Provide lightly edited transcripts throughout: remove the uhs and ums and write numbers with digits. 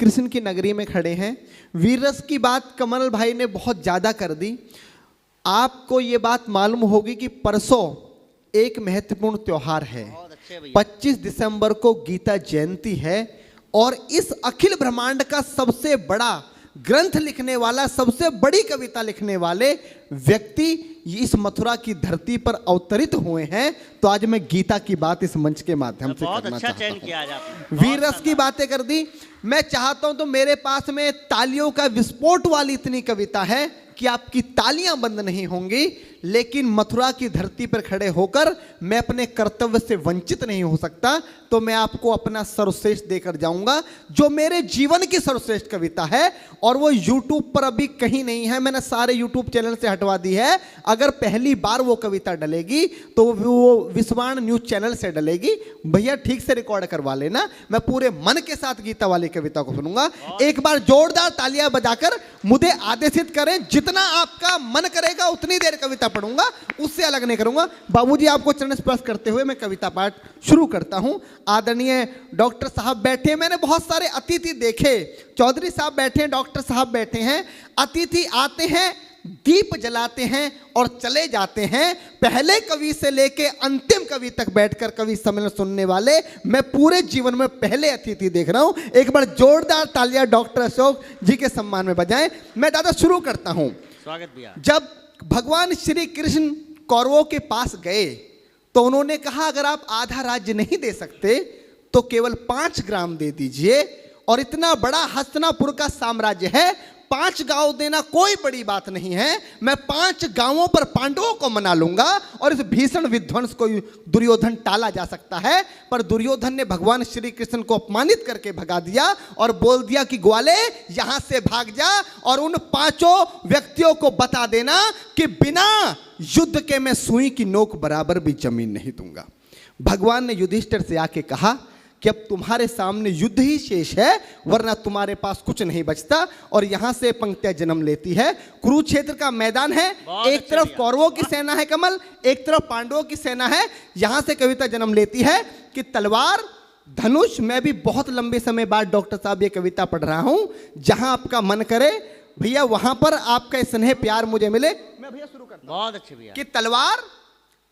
कृष्ण की नगरी में खड़े हैं। वीर रस की बात कमल भाई ने बहुत ज़्यादा कर दी। आपको ये बात मालूम होगी कि परसों एक महत्वपूर्ण त्योहार है, 25 दिसंबर को गीता जयंती है और इस अखिल ब्रह्मांड का सबसे बड़ा ग्रंथ लिखने वाला, सबसे बड़ी कविता लिखने वाले व्यक्ति इस मथुरा की धरती पर अवतरित हुए हैं। तो आज मैं गीता की बात इस मंच के माध्यम से करना अच्छा चाहता चयन हूं। किया आज आपने। वीर रस की बातें कर दी। मैं चाहता हूं तो मेरे पास में तालियों का विस्फोट वाली इतनी कविता है कि आपकी तालियां बंद नहीं होंगी, लेकिन मथुरा की धरती पर खड़े होकर मैं अपने कर्तव्य से वंचित नहीं हो सकता। तो मैं आपको अपना सर्वश्रेष्ठ देकर जाऊंगा, जो मेरे जीवन की सर्वश्रेष्ठ कविता है, और वो यूट्यूब पर अभी कहीं नहीं है। मैंने सारे यूट्यूब चैनल से हटवा दी है। अगर पहली बार वो कविता डलेगी तो वो विश्वान न्यूज चैनल से डलेगी। भैया ठीक से रिकॉर्ड करवा लेना, मैं पूरे मन के साथ गीता वाली कविता को सुनूंगा। एक बार जोरदार तालियां बजाकर मुझे आदेशित करें, जितना आपका मन करेगा उतनी देर कविता पढ़ूंगा, उससे अलग नहीं करूंगा। बाबूजी आपको चरण स्पर्श करते हुए मैं कविता पाठ शुरू करता हूं। आदरणीय डॉक्टर साहब बैठे हैं। मैंने बहुत सारे अतिथि देखे, चौधरी साहब बैठे हैं, डॉक्टर साहब बैठे हैं। अतिथि आते हैं, दीप जलाते हैं और चले जाते हैं। पहले कवि से लेके अंतिम कवि तक बैठकर कवि सम्मेलन सुनने वाले मैं पूरे जीवन में पहले अतिथि देख रहा हूं। एक बार जोरदार तालियां डॉक्टर अशोक जी के सम्मान में बजाएं। मैं दादा शुरू करता हूं। स्वागत भैया। जब भगवान श्री कृष्ण कौरवों के पास गए तो उन्होंने कहा, अगर आप आधा राज्य नहीं दे सकते तो केवल 5 ग्राम दे दीजिए। और इतना बड़ा हस्तिनापुर का साम्राज्य है, 5 गांव देना कोई बड़ी बात नहीं है। मैं 5 गांवों पर पांडवों को मना लूंगा और इस भीषण विध्वंस को दुर्योधन टाला जा सकता है। पर दुर्योधन ने भगवान श्री कृष्ण को अपमानित करके भगा दिया और बोल दिया कि ग्वाले यहां से भाग जा और उन 5 व्यक्तियों को बता देना कि बिना युद्ध के मैं सुई की नोक बराबर भी जमीन नहीं दूंगा। भगवान ने युधिष्ठिर से आके कहा कि अब तुम्हारे सामने युद्ध ही शेष है, वरना तुम्हारे पास कुछ नहीं बचता। और यहां से पंक्तियां जन्म लेती है। कुरुक्षेत्र का मैदान है, एक तरफ कौरवों की सेना है कमल, एक तरफ पांडवों की सेना है। यहां से कविता जन्म लेती है कि तलवार धनुष। मैं भी बहुत लंबे समय बाद डॉक्टर साहब ये कविता पढ़ रहा हूं। जहां आपका मन करे भैया वहां पर आपका स्नेह प्यार मुझे मिले। मैं भैया शुरू करता हूं। बहुत अच्छे भैया। कि तलवार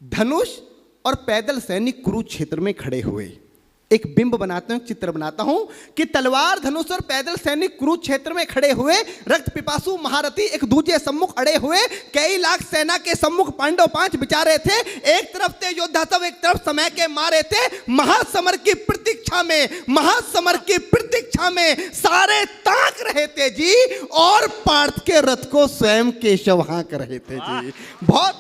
धनुष और पैदल सैनिक कुरुक्षेत्र में खड़े हुए। एक बिंब बनाता हूं, चित्र बनाता हूं कि तलवार धनुष और पैदल सैनिक कुरुक्षेत्र में खड़े हुए, रक्त पिपासु महारथी एक दूसरे सम्मुख अड़े हुए। कई लाख सेना के सम्मुख पांडव 5 बिचारे थे। एक तरफ थे योद्धा सब, एक तरफ समय के मारे थे। महासमर की प्रतीक्षा में, महासमर की प्रतीक्षा में सारे ताक रहे थे जी, और पार्थ के रथ को स्वयं केशव हाँक रहे थे जी। बहुत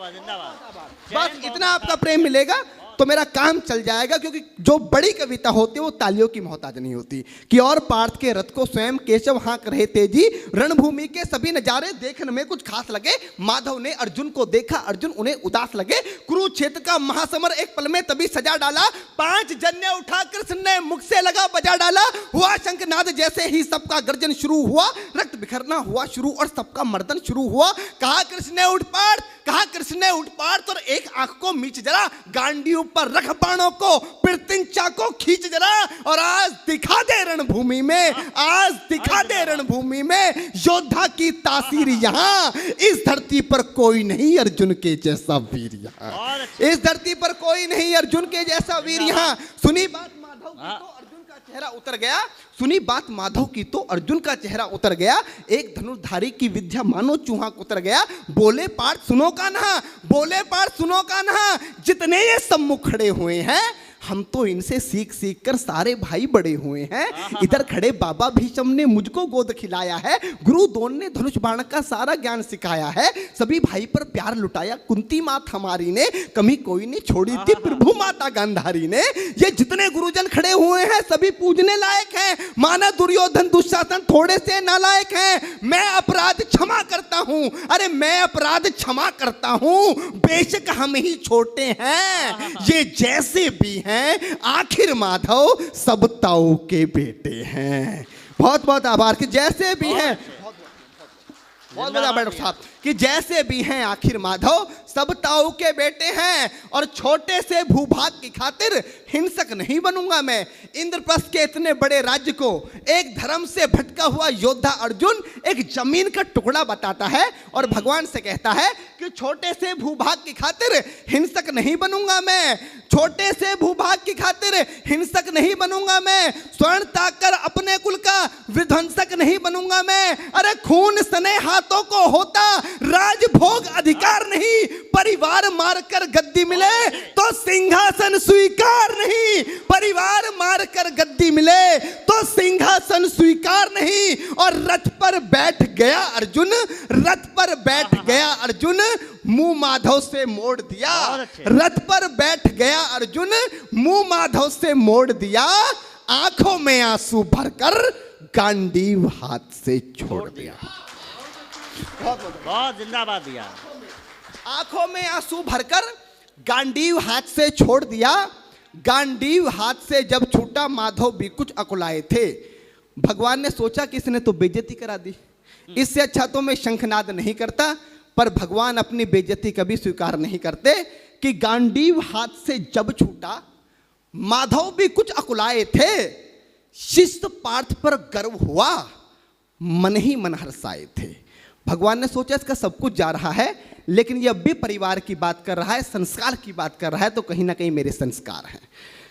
जिंदाबाद। बस इतना आपका प्रेम मिलेगा तो मेरा काम चल जाएगा, क्योंकि जो बड़ी कविता होती है वो तालियों की मोहताज नहीं होती। कि और पार्थ के रथ को स्वयं केशव हाँक रहे थे जी, रणभूमि के सभी नजारे देखने में कुछ खास लगे। माधव ने अर्जुन को देखा, अर्जुन उन्हें उदास लगे। कुरुक्षेत्र का महासमर एक पल में तभी सजा डाला। 5 जन्य उठा कृष्ण ने मुख से लगा बजा डाला। हुआ शंखनाद जैसे ही सबका गर्जन शुरू हुआ, रक्त बिखरना हुआ शुरू और सबका मर्दन शुरू हुआ। कहा कृष्ण ने उठ पार्थ, कहा कृष्ण ने उठ पार्थ, और एक आंख को मीच जरा, गांडी पर रख बाणों को, पिरतिंचा को खींच जरा, और आज दिखा दे रणभूमि में, आज दिखा दे रणभूमि में योद्धा की तासीर। यहाँ इस धरती पर कोई नहीं अर्जुन के जैसा वीर, यहाँ इस धरती पर कोई नहीं अर्जुन के जैसा वीर। यहाँ सुनी बात माधव की तो अर्जुन का चेहरा उतर गया, सुनी बात माधव की तो अर्जुन का चेहरा उतर गया। एक धनुर्धारी की विद्या मानो चूहा उतर गया। बोले पार्थ सुनो कान्हा, बोले पार्थ सुनो कान्हा, जितने ये सम्मुख खड़े हुए हैं हम तो इनसे सीख सीख कर सारे भाई बड़े हुए हैं। इधर खड़े बाबा भीष्म ने मुझको गोद खिलाया है, गुरु द्रोण ने धनुष बाण का सारा ज्ञान सिखाया है, सभी भाई पर प्यार लुटाया कुंती मात हमारी ने, कमी कोई नहीं छोड़ी थी प्रभु माता गांधारी ने। ये जितने गुरुजन खड़े हुए हैं सभी पूजने लायक हैं, माना दुर्योधन दुशासन थोड़े से नालायक हैं। मैं अपराध क्षमा करता हूं, अरे मैं अपराध क्षमा करता हूं, बेशक हम ही छोटे हैं ये जैसे भी हैं, आखिर माधव सब ताऊ के बेटे हैं। बहुत बहुत आभार कि जैसे भी हैं। बहुत बढ़िया डॉक्टर साहब कि जैसे भी हैं आखिर माधव सब ताऊ के बेटे हैं और छोटे से भूभाग की खातिर हिंसक नहीं बनूंगा मैं। इंद्रप्रस्थ के इतने बड़े राज्य को एक धर्म से भटका हुआ योद्धा अर्जुन एक जमीन का टुकड़ा बताता है और भगवान से कहता है कि छोटे से भूभाग की खातिर हिंसक नहीं बनूंगा मैं, छोटे से भूभाग की खातिर हिंसक नहीं बनूंगा मैं, स्वर्ण ताकर अपने कुल का विध्वंसक नहीं बनूंगा मैं। अरे खून सने हाथों को होता राजभोग अधिकार नहीं, परिवार मारकर गद्दी मिले तो सिंहासन स्वीकार नहीं, परिवार मारकर गद्दी मिले तो सिंहासन स्वीकार नहीं। और रथ पर बैठ गया अर्जुन, रथ पर बैठ गया अर्जुन, मुंह माधव से मोड़ दिया, रथ पर बैठ गया अर्जुन, मुंह माधव से मोड़ दिया, आंखों में आंसू भरकर गांडीव हाथ से छोड़ दिया। बहुत जिंदाबाद भैया। आंखों में आंसू भरकर गांडीव हाथ से छोड़ दिया। गांडीव हाथ से जब छूटा माधव भी कुछ अकुलाए थे। भगवान ने सोचा कि इसने तो बेइज्जती करा दी, इससे अच्छा तो मैं शंखनाद नहीं करता, पर भगवान अपनी बेइज्जती कभी स्वीकार नहीं करते कि गांडीव हाथ से जब छूटा माधव भी कुछ अकुलाए थे। शिष्य पार्थ पर गर्व हुआ, मन ही मन हर्षाए थे। भगवान ने सोचा इसका सब कुछ जा रहा है, लेकिन ये अब भी परिवार की बात कर रहा है, संस्कार की बात कर रहा है, तो कहीं ना कहीं मेरे संस्कार हैं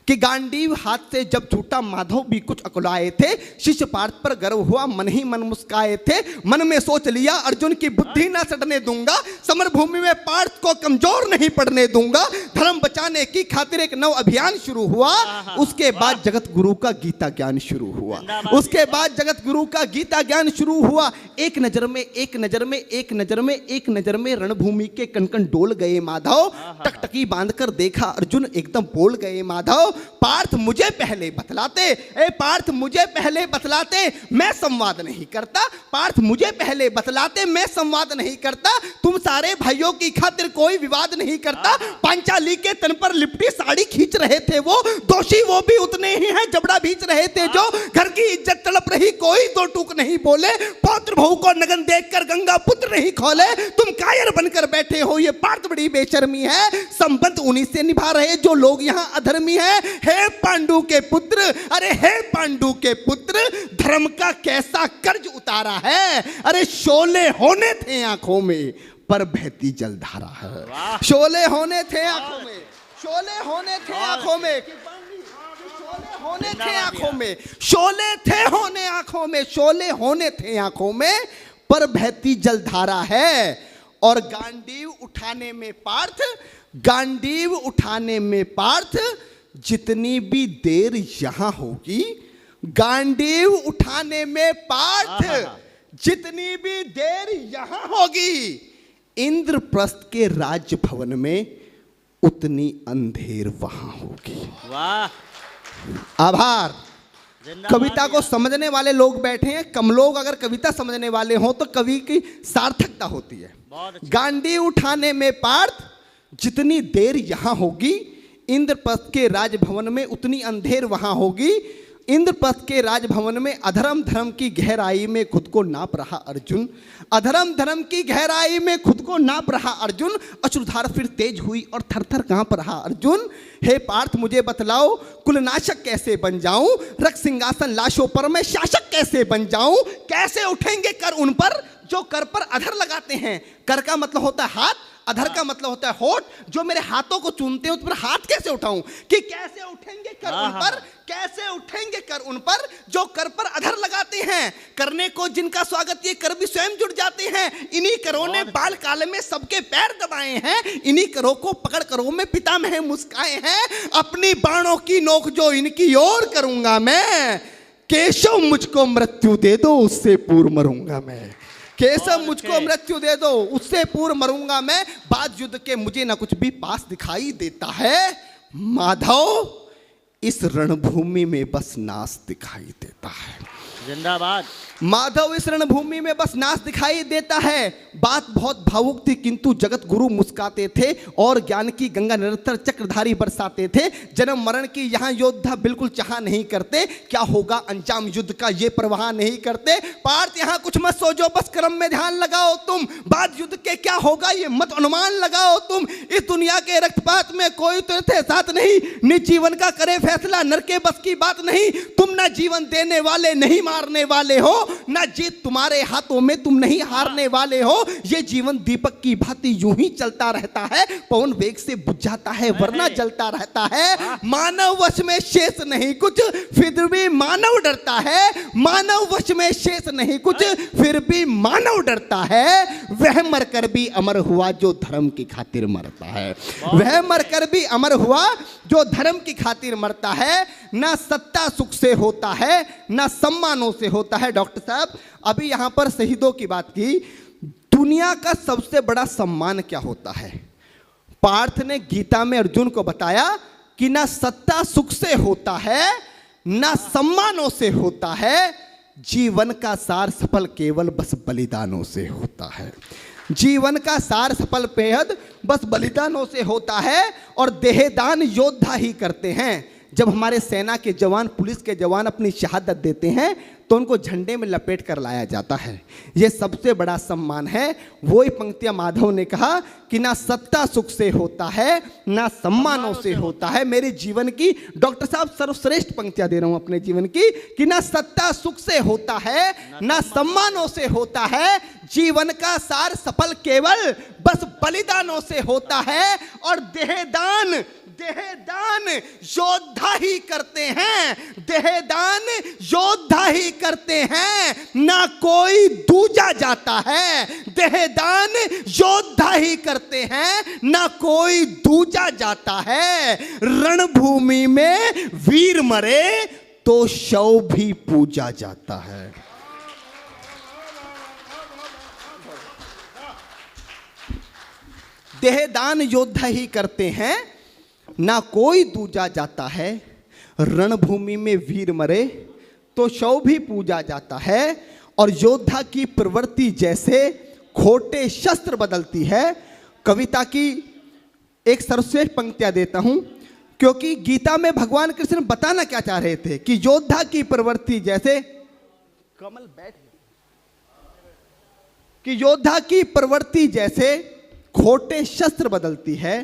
कि गांडीव हाथ से जब छूटा माधव भी कुछ अकुलाए थे। शिष्य पार्थ पर गर्व हुआ, मन ही मन मुस्काए थे। मन में सोच लिया अर्जुन की बुद्धि ना सड़ने दूंगा, समर भूमि में पार्थ को कमजोर नहीं पड़ने दूंगा। धर्म बचाने की खातिर एक नव अभियान शुरू हुआ। उसके बाद जगत गुरु का गीता ज्ञान शुरू हुआ, उसके बाद जगत गुरु का गीता ज्ञान शुरू हुआ। एक नजर में एक नजर में एक नजर में एक नजर में रणभूमि के कण डोल गए माधव। टकटकी बांधकर देखा अर्जुन, एकदम बोल गए माधव, पार्थ मुझे पहले बतलाते, ए पार्थ मुझे पहले बतलाते, मैं संवाद नहीं करता, पार्थ मुझे पहले बतलाते, मैं संवाद नहीं करता। तुम सारे भाइयों की खातिर कोई विवाद नहीं करता। पांचाली के तन पर लिपटी साड़ी खींच रहे थे वो, दोषी वो भी उतने ही हैं, जबड़ा भींच रहे थे जो। घर की इज्जत तड़प रही, कोई दो टूक नहीं बोले। पौत्र बहू को नगन देखकर गंगा पुत्र नहीं खोले। तुम कायर बनकर बैठे हो, ये पार्थ बड़ी बेशर्मी है। संबंध उन्हीं से निभा रहे जो लोग यहाँ अधर्मी हैं। हे पांडु के पुत्र, अरे हे पांडु के पुत्र, धर्म का कैसा कर्ज उतारा है। अरे शोले होने थे आंखों में पर बहती जलधारा है। शोले होने थे आंखों में, शोले होने थे आंखों में, शोले होने थे आंखों में, शोले थे होने आंखों में, शोले होने थे आंखों में पर बहती जलधारा है। और गांडीव उठाने में पार्थ, गांडीव उठाने में पार्थ जितनी भी देर यहां होगी, गांडीव उठाने में पार्थ जितनी भी देर यहां होगी, इंद्रप्रस्थ के राजभवन में उतनी अंधेर वहां होगी। वाह, आभार। कविता को समझने वाले लोग बैठे हैं, कम लोग अगर कविता समझने वाले हों तो कवि की सार्थकता होती है। गांडीव उठाने में पार्थ जितनी देर यहां होगी, इंद्रप्रस्थ के राजभवन में उतनी अंधेर वहां होगी। इंद्रप्रस्थ के राजभवन में अधर्म धर्म की गहराई में खुद को नाप रहा अर्जुन, अधर्म धर्म की गहराई में खुद को नाप रहा अर्जुन। अश्रुधार फिर तेज हुई और थर थर कांप रहा अर्जुन। हे पार्थ मुझे बतलाओ, कुलनाशक कैसे बन जाऊं, रक्त सिंहासन लाशों पर मैं शासक कैसे बन जाऊं। कैसे उठेंगे कर उन पर जो कर पर अधर लगाते हैं। कर का मतलब होता है हाथ, अधर का मतलब होता है होठ। जो मेरे हाथों को चूमते हैं उस पर हाथ कैसे उठाऊं, कि कैसे उठेंगे कर उन पर, कैसे उठेंगे कर उन पर जो कर पर अधर लगाते हैं। करने को जिनका स्वागत ये कर भी स्वयं जुड़ जाते हैं। इन्हीं करों ने बाल काल में सबके पैर दबाए हैं, इन्हीं करों को पकड़ करों में पितामह मुस्काए हैं। अपनी बाणों की नोक जो इनकी ओर करूंगा मैं, केशव मुझको मृत्यु दे दो उससे पूर्व मरूंगा मैं। केशव मुझको मृत्यु दे दो उससे पूर्व मरूंगा मैं। बाद युद्ध के मुझे ना कुछ भी पास दिखाई देता है माधव, इस रणभूमि में बस नाश दिखाई देता है। जिंदाबाद। माधव इस रणभूमि में बस नाच दिखाई देता है। बात बहुत भावुक थी, किंतु जगत गुरु मुस्काते थे और ज्ञान की गंगा निरंतर चक्रधारी बरसाते थे। जन्म मरण की यहाँ योद्धा बिल्कुल चाह नहीं करते, क्या होगा अंजाम युद्ध का ये परवाह नहीं करते। पार्थ यहाँ कुछ मत सोचो, बस कर्म में ध्यान लगाओ तुम, बाद युद्ध के क्या होगा ये मत अनुमान लगाओ तुम। इस दुनिया के रक्तपात में कोई तो साथ नहीं, निज जीवन का करे फैसला, नर के बस की बात नहीं। तुम ना जीवन देने वाले नहीं मारने वाले हो, ना जीत तुम्हारे हाथों में, तुम नहीं हारने वाले हो। ये जीवन दीपक की भांति यूं ही चलता रहता है, पवन वेग से बुझ जाता है वरना जलता रहता है। मानव वश में शेष नहीं कुछ, फिर भी मानव डरता है। मानव वश में शेष नहीं कुछ, फिर भी मानव डरता है। वह मरकर भी अमर हुआ जो धर्म की खातिर मरता है। वह मरकर भी अमर हुआ जो धर्म की खातिर मरता है। ना सत्ता सुख से होता है, ना सम्मानों से होता है। डॉक्टर साहब, अभी यहां पर शहीदों की बात की, दुनिया का सबसे बड़ा सम्मान क्या होता है? पार्थ ने गीता में अर्जुन को बताया कि ना सत्ता सुख से होता है, ना सम्मानों से होता है। जीवन का सार सफल केवल बस बलिदानों से होता है। जीवन का सार सफल बेहद बस बलिदानों से होता है। और देहदान योद्धा ही करते हैं। जब हमारे सेना के जवान, पुलिस के जवान अपनी शहादत देते हैं तो उनको झंडे में लपेट कर लाया जाता है। ये सबसे बड़ा सम्मान है। वही पंक्तियां माधव ने कहा कि ना सत्ता सुख से होता है, ना सम्मानों से होता है। मेरे जीवन की, डॉक्टर साहब, सर्वश्रेष्ठ पंक्तियां दे रहा हूं अपने जीवन की, कि ना सत्ता सुख से होता है, ना सम्मानों से होता है। जीवन का सार सफल केवल बस बलिदानों से होता है। और देहदान योद्धा ही करते हैं। देहदान योद्धा ही करते हैं, ना कोई दूजा जाता है। देहदान योद्धा ही करते हैं, ना कोई दूजा जाता है। रणभूमि में वीर मरे तो शव भी पूजा जाता है। देहदान योद्धा ही करते हैं, ना कोई दूजा जाता है। रणभूमि में वीर मरे तो शव भी पूजा जाता है। और योद्धा की प्रवृत्ति जैसे खोटे शस्त्र बदलती है। कविता की एक सर्वश्रेष्ठ पंक्तियां देता हूं, क्योंकि गीता में भगवान कृष्ण बताना क्या चाह रहे थे कि योद्धा की प्रवृत्ति जैसे, कमल बैठ, कि योद्धा की प्रवृत्ति जैसे खोटे शस्त्र बदलती है।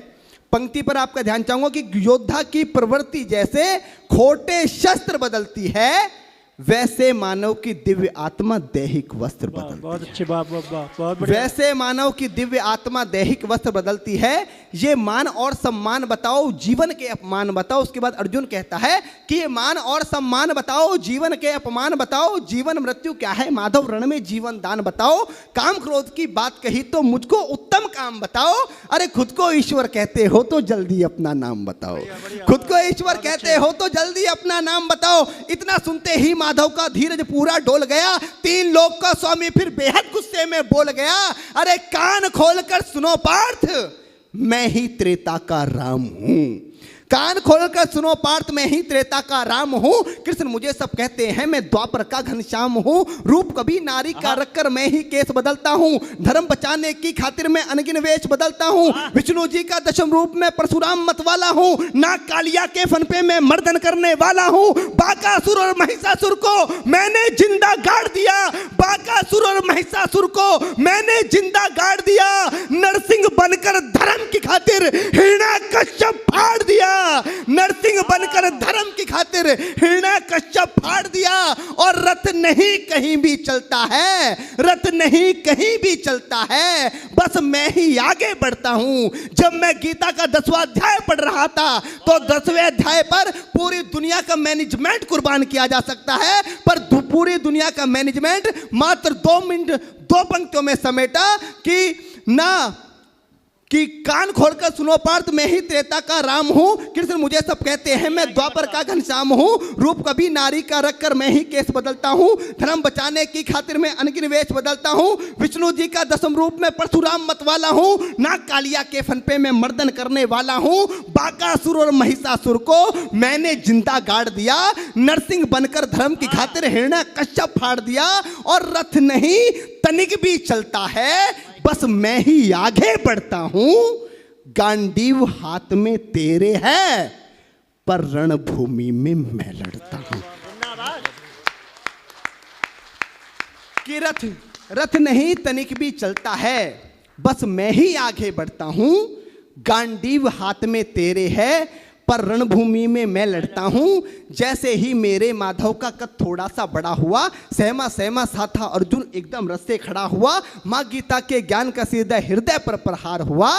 पंक्ति पर आपका ध्यान चाहूंगा कि योद्धा की प्रवृत्ति जैसे खोटे शस्त्र बदलती है, वैसे मानव की दिव्य आत्मा दैहिक वस्त्र बदलती है। बहुत अच्छी बात, बहुत बढ़िया। वैसे मानव की दिव्य आत्मा दैहिक वस्त्र बदलती है। ये मान और सम्मान बताओ, जीवन के अपमान बताओ। उसके बाद अर्जुन कहता है कि ये मान और सम्मान बताओ, जीवन के अपमान बताओ। जीवन मृत्यु क्या है माधव, रण में जीवन दान बताओ। काम क्रोध की बात कही तो मुझको उत्तम काम बताओ। अरे खुद को ईश्वर कहते हो तो जल्दी अपना नाम बताओ। खुद को ईश्वर कहते हो तो जल्दी अपना नाम बताओ। इतना सुनते ही माधव का धीरज पूरा डोल गया। तीन लोक का स्वामी फिर बेहद गुस्से में बोल गया, अरे कान खोलकर सुनो पार्थ, मैं ही त्रेता का राम हूं। कान खोलकर सुनो पार्थ, मैं ही त्रेता का राम हूं। कृष्ण मुझे सब कहते हैं, मैं द्वापर का घनश्याम हूं। रूप कभी नारी का रखकर मैं ही केस बदलता हूं। धर्म बचाने की खातिर मैं अनगिन वेश बदलता हूं। विष्णु जी का दशम रूप में परशुराम मतवाला हूं। नाग कालिया के फन पे मैं मर्दन करने वाला हूं। बाकासुर और महिषासुर को मैंने जिंदा गाड़ दिया। बाकासुर और महिषासुर को मैंने जिंदा गाड़ दिया। नरसिंह बनकर धर्म की खातिर हिरण्याकश्यप फाड़ दिया। नरसिंह बनकर धर्म की खातिर हिरण्याकश्यप फाड़ दिया। और रथ नहीं कहीं भी चलता है, रथ नहीं कहीं भी चलता है, बस मैं ही आगे बढ़ता हूं। जब मैं गीता का 10वां अध्याय पढ़ रहा था तो 10वें अध्याय पर पूरी दुनिया का मैनेजमेंट कुर्बान किया जा सकता है, पर पूरी दुनिया का मैनेजमेंट मात्र 2 मिनट 2 पंक्तियों में समेटा कि ना कि कान खोलकर सुनो पार्थ, मैं ही त्रेता का राम हूँ। कृष्ण मुझे सब कहते हैं, मैं द्वापर का घनश्याम हूँ। रूप कभी नारी का रख कर मैं ही केस बदलता हूँ। धर्म बचाने की खातिर मैं अनगिन वेश बदलता हूँ। विष्णु जी का 10वें रूप में परशुराम मतवाला हूँ। नाग कालिया के फन पे मैं मर्दन करने वाला हूँ। बाकासुर और महिषासुर को मैंने जिंदा गाड़ दिया। नरसिंह बनकर धर्म की खातिर हिरण्य कश्यप फाड़ दिया। और रथ नहीं तनिक भी चलता है, बस मैं ही आगे बढ़ता हूं। गांडीव हाथ में तेरे है, पर रणभूमि में मैं लड़ता हूं। कि रथ नहीं तनिक भी चलता है, बस मैं ही आगे बढ़ता हूं। गांडीव हाथ में तेरे है, पर रणभूमि में मैं लड़ता हूं। जैसे ही मेरे माधव का कद थोड़ा सा बड़ा हुआ, सहमा सहमा सा था अर्जुन एकदम रस से खड़ा हुआ। माँ गीता के ज्ञान का सीधा हृदय पर प्रहार हुआ।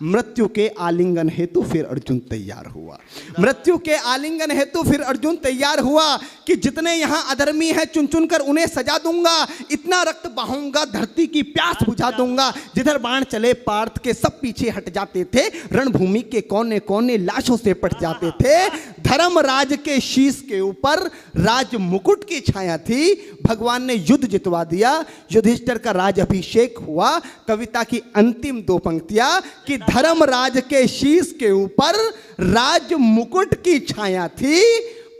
मृत्यु के आलिंगन हेतु फिर अर्जुन तैयार हुआ। मृत्यु के आलिंगन हेतु फिर अर्जुन तैयार हुआ कि जितने यहाँ अधर्मी हैं चुन चुन कर उन्हें सजा दूंगा। इतना रक्त बहाऊंगा, धरती की प्यास बुझा दूंगा। जिधर बाण चले पार्थ के सब पीछे हट जाते थे। रणभूमि के कोने कोने लाशों से पट जाते थे। धर्मराज के शीश के ऊपर राज मुकुट की छाया थी। भगवान ने युद्ध जितवा दिया। युधिष्ठिर का राज अभिषेक हुआ। कविता की अंतिम 2 पंक्तियां कि धर्मराज के शीश के ऊपर राज मुकुट की छाया थी,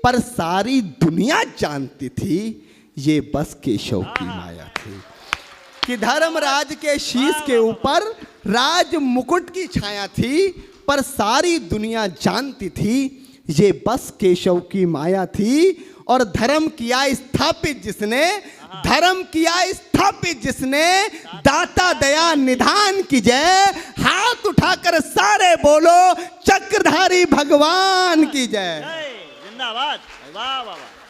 पर सारी दुनिया जानती थी ये बस केशव की माया थी। कि धर्मराज के शीश के ऊपर राज मुकुट की छाया थी, पर सारी दुनिया जानती थी ये बस केशव की माया थी। और धर्म किया स्थापित जिसने, धर्म किया स्थापित जिसने, दाता दया निधान की जय। हाथ उठाकर सारे बोलो चक्रधारी भगवान की जय। जिंदाबाद। वाह वाह वाह।